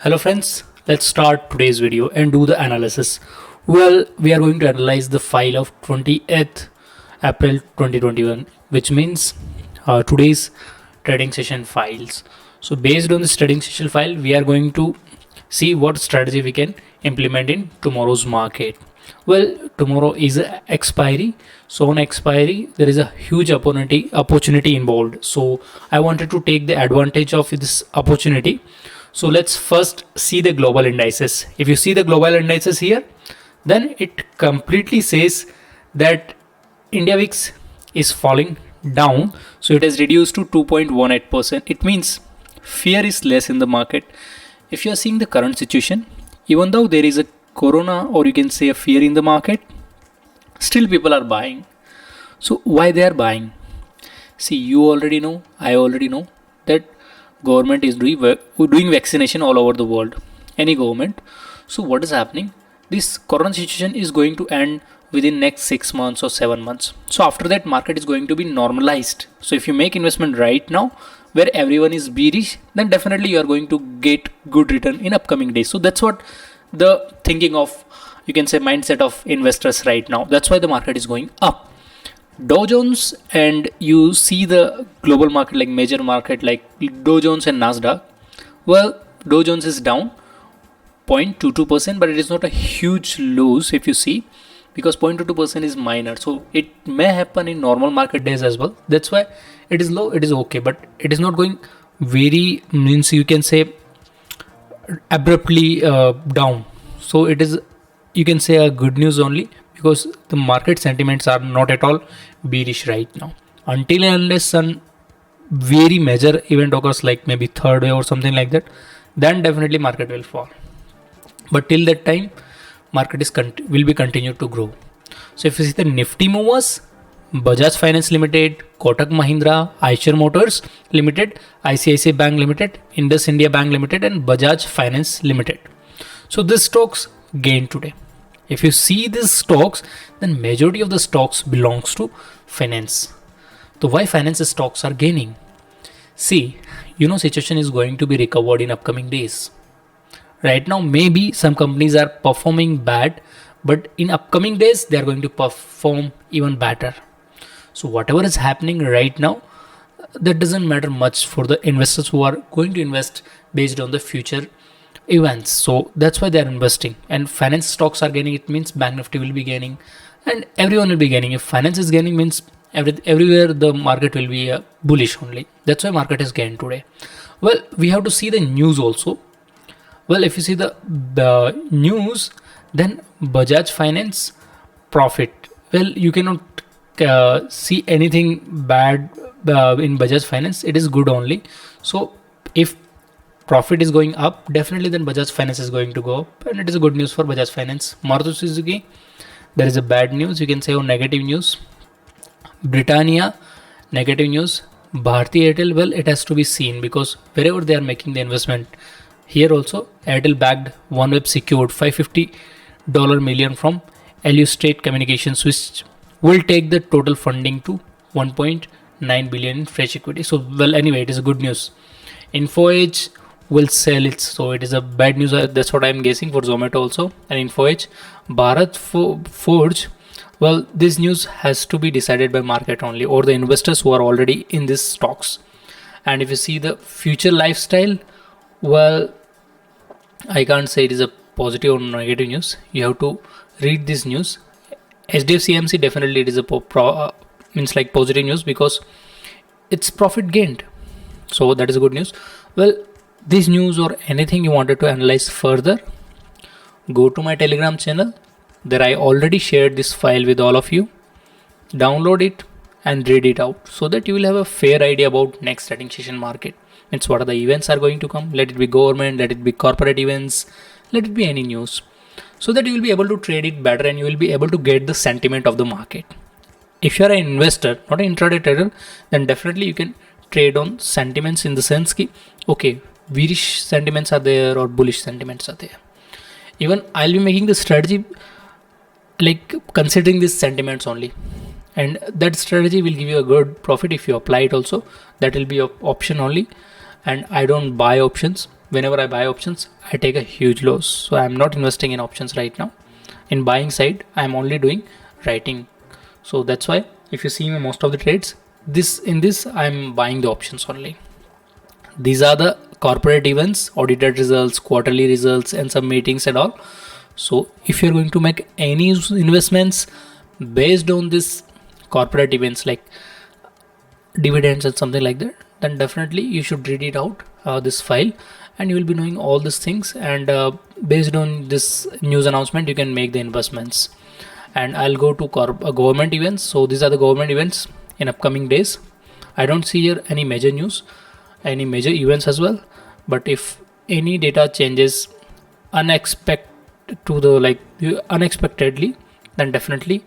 Hello friends, let's start today's video and do the analysis. Well, we are going to analyze the file of 20th April 2021, which means today's trading session files. So based on this trading session file, we are going to see what strategy we can implement in tomorrow's market. Well, tomorrow is a expiry. So on expiry, there is a huge opportunity involved. So I wanted to take the advantage of this opportunity. So let's first see the global indices. If you see the global indices here, then it completely says that India VIX is falling down. So it has reduced to 2.18%. It means fear is less in the market. If you are seeing the current situation, even though there is a corona or you can say a fear in the market, still people are buying. So why they are buying? See, you already know, I already know that government is doing vaccination all over the world, any government. So what is happening, this corona situation is going to end within next 6 months or 7 months. So after that, market is going to be normalized. So if you make investment right now where everyone is bearish, then definitely you are going to get good return in upcoming days. So that's what the thinking of, you can say, mindset of investors right now. That's why the market is going up. Dow Jones, and you see the global market, like major market like Dow Jones and Nasdaq. Well, Dow Jones is down 0.22%, but it is not a huge loss if you see, because 0.22% is minor. So it may happen in normal market days as well. That's why it is low, it is okay, but it is not going very, means you can say, abruptly down. So it is, you can say, a good news only, because the market sentiments are not at all bearish right now, until and unless some very major event occurs, like maybe third wave or something like that, then definitely market will fall. But till that time, market is will be continued to grow. So if you see the Nifty movers, Bajaj Finance Limited, Kotak Mahindra, Eicher Motors Limited, ICICI Bank Limited, Indus India Bank Limited, and Bajaj Finance Limited. So these stocks gained today. If you see these stocks, then majority of the stocks belongs to finance. So why finance stocks are gaining? See, situation is going to be recovered in upcoming days. Right now, maybe some companies are performing bad, but in upcoming days, they are going to perform even better. So whatever is happening right now, that doesn't matter much for the investors who are going to invest based on the future events. So that's why they are investing, and finance stocks are gaining. It means Bank Nifty will be gaining and everyone will be gaining. If finance is gaining, means everywhere the market will be bullish only. That's why market is gained today. Well, we have to see the news also. Well, if you see the news, then Bajaj Finance profit, well, you cannot see anything bad in Bajaj Finance. It is good only. So if profit is going up, definitely then Bajaj Finance is going to go up, and it is a good news for Bajaj Finance. Maruti Suzuki, there is a bad news, you can say, or negative news. Britannia, negative news. Bharti Airtel, well, it has to be seen, because wherever they are making the investment, here also Airtel bagged OneWeb secured $550 million from LU State Communications, which will take the total funding to 1.9 billion in fresh equity. So, well, anyway, it is a good news. Info Edge will sell it, so it is a bad news. That's what I'm guessing for Zomato also and Info Edge. Bharat Forge, well, this news has to be decided by market only, or the investors who are already in these stocks. And if you see the Future Lifestyle, well, I can't say it is a positive or negative news. You have to read this news. HDFC AMC, definitely it is a means like positive news, because it's profit gained. So that is a good news. Well, this news or anything you wanted to analyze further, go to my Telegram channel. There I already shared this file with all of you. Download it and read it out, so that you will have a fair idea about next trading session market. It's what are the events are going to come. Let it be government, let it be corporate events, let it be any news, so that you will be able to trade it better and you will be able to get the sentiment of the market. If you are an investor, not an intraday trader, then definitely you can trade on sentiments, in the sense ki, okay, bearish sentiments are there or bullish sentiments are there. Even I'll be making the strategy like considering these sentiments only, and that strategy will give you a good profit if you apply it also. That will be an option only, and I don't buy options. whenever I buy options, I take a huge loss. So I'm not investing in options right now. In buying side, I'm only doing writing. So that's why if you see me most of the trades, this I'm buying the options only. These are the corporate events, audited results, quarterly results, and some meetings and all. So if you're going to make any investments based on this corporate events like dividends and something like that, then definitely you should read it out, this file, and you will be knowing all these things, and based on this news announcement you can make the investments. And I'll go to government events. So these are the government events in upcoming days. I don't see here any major news, any major events as well, but if any data changes unexpectedly, then definitely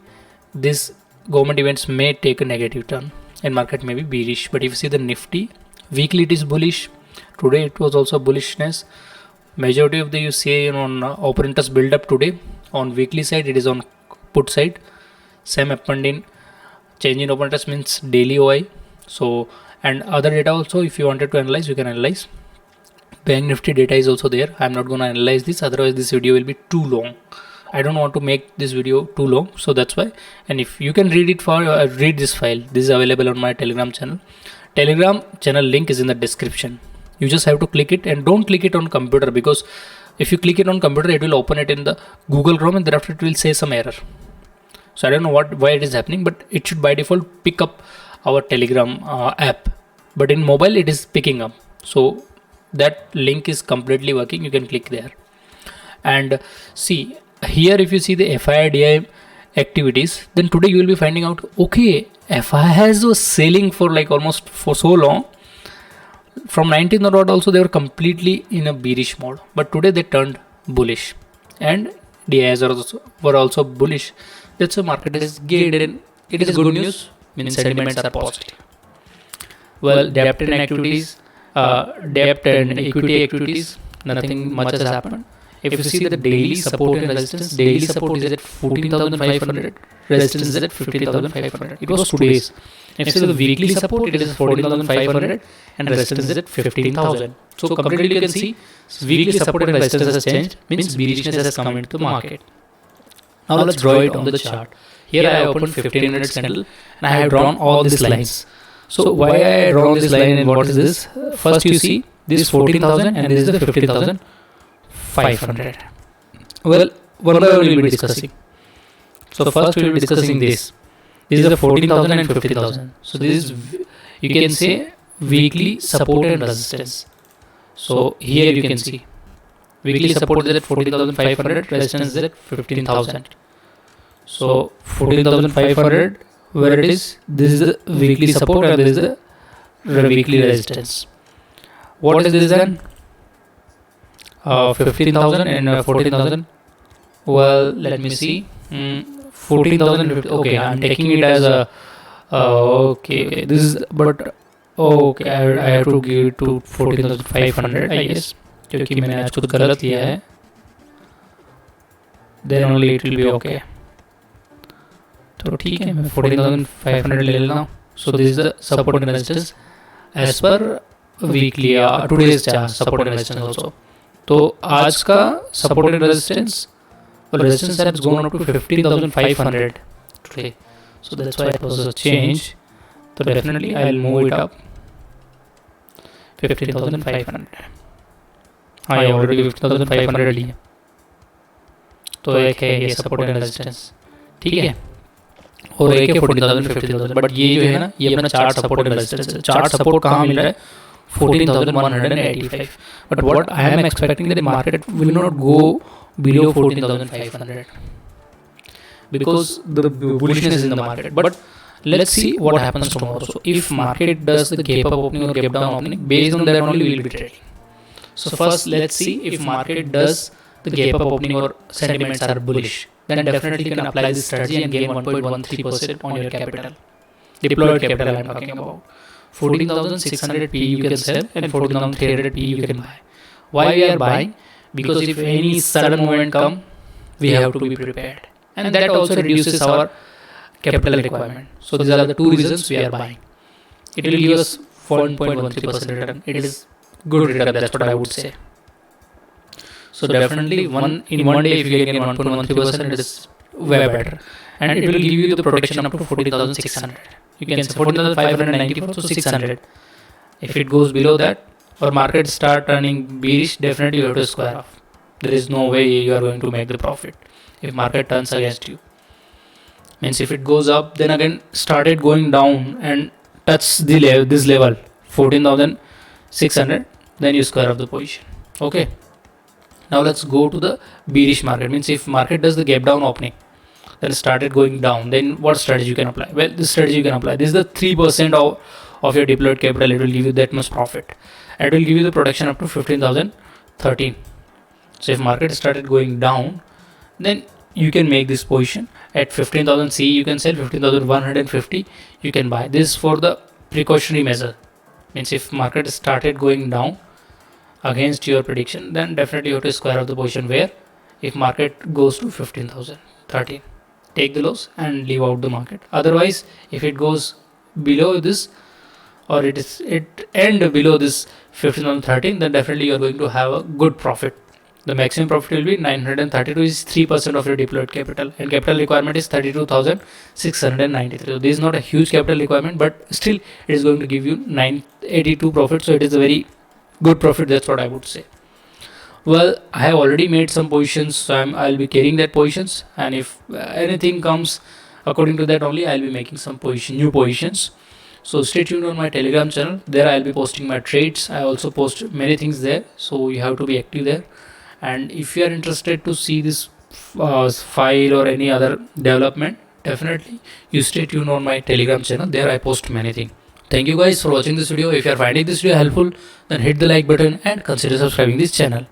these government events may take a negative turn and market may be bearish. But if you see the Nifty weekly, it is bullish. Today it was also bullishness. Majority of the you see on open interest build up today on weekly side, it is on put side. Same happened in change in open interest means daily OI. So and other data also, if you wanted to analyze, you can analyze. Bank Nifty data is also there. I'm not going to analyze this, otherwise this video will be too long. I don't want to make this video too long, so that's why. And if you can read it for read this file, this is available on my Telegram channel. Telegram channel link is in the description. You just have to click it, and don't click it on computer, because if you click it on computer, it will open it in the Google Chrome, and thereafter it will say some error. So I don't know why it is happening, but it should by default pick up our Telegram app. But in mobile it is picking up. So that link is completely working. You can click there and see. Here if you see the FII activities, then today you will be finding out, okay, FIIs was selling for like almost for so long. From 19th onward also they were completely in a bearish mode, but today they turned bullish, and DIs were also bullish. That's why market is gained, and it is good news, means sentiments are positive. Well, debt and activities, debt and equity activities, nothing much has happened. If you see the daily support and resistance, daily support is at 14,500, resistance is at 15,500. It was today's. If you see the weekly support, it is 14,500 and resistance is at 15,000. So completely you can see weekly support and resistance has changed, means bearishness has come into the market. Now let's draw it on the chart. Here I opened 15 minutes candle and I have drawn all these lines. So why I drawn this line and what is this? First you see this 14,000 and this is the 15,500. Well, one by one we will be discussing. So first we will be discussing this. This is the 14,000 and 15,000. So this is, you can say, weekly support and resistance. So here you can see weekly support is at 14,500, resistance is at 15,000. So 14,500, where it is, this is the weekly support and this is the weekly resistance. What is this then? 15,000 and 14,000. Well, let me see. 14,000. Okay, I'm taking it as a okay. This is, but okay, I have to give it to 14,500, I guess, क्योंकि मैंने आज खुद गलत लिया है. Then only it will be okay. तो ठीक है, मैं 14,500 ले लेता हूँ. So this is the support and resistance as per weekly today's chart, support and resistance also. तो आज का support and resistance, well, resistance has gone up to 15,500 today. So that's why it was a change. So definitely I'll move it up 15,500. हाँ, ये already 15,500 लिया. तो एक है ये support and resistance, ठीक है, और एक है 14,000 15,000. बट ये जो है ना, ये अपना chart support and resistance. Chart support कहाँ मिल रहा है? 14,185. But what I am expecting that the market will not go below 14,500 because the bullishness is in the market. But let's see what happens tomorrow. So if market does the gap up opening or gap down opening, based on that only we will be trading. So first let's see if market does the gap up opening or sentiments are bullish, then definitely you can apply this strategy and gain 1.13% on your capital. Deployed capital I am talking about. 14,600 P you can sell and 14,300 P you can buy. Why we are buying? Because if any sudden movement come, we have to be prepared, and that also reduces our capital requirement. So these are the two reasons we are buying. It will give us 1.13% return. It is good return, that's what I would say. So definitely one day if you can get 1.13%, it is way better, and it will give you the protection up to 14,600. You can say 14,594 to 600. If it goes below that or market start turning bearish, definitely you have to square off. There is no way you are going to make the profit if market turns against you. Means if it goes up, then again started going down and touch the level, this level 14,600, then you square off the position. Okay. Now let's go to the bearish market. Means if market does the gap down opening, then started going down, then what strategy you can apply? Well, this strategy you can apply. This is the 3% of your deployed capital. It will give you that much profit. And it will give you the protection up to 15,013. So if market started going down, then you can make this position at 15,000 C. You can sell 15,150. You can buy this for the precautionary measure. Means if market started going down against your prediction, then definitely you have to square off the position where if market goes to 15,013, take the loss and leave out the market. Otherwise, if it goes below this or it end below this 15,013, then definitely you are going to have a good profit. The maximum profit will be 932, is 3% of your deployed capital, and capital requirement is 32,693. So this is not a huge capital requirement, but still it is going to give you 982 profit. So it is a very good profit. That's what I would say. Well, I have already made some positions, so I'll be carrying that positions, and if anything comes according to that only, I'll be making some new positions. So stay tuned on my Telegram channel. There I'll be posting my trades. I also post many things there, so you have to be active there. And if you are interested to see this file or any other development, definitely you stay tuned on my Telegram channel. There I post many things. Thank you guys for watching this video. If you are finding this video helpful, then hit the like button and consider subscribing this channel.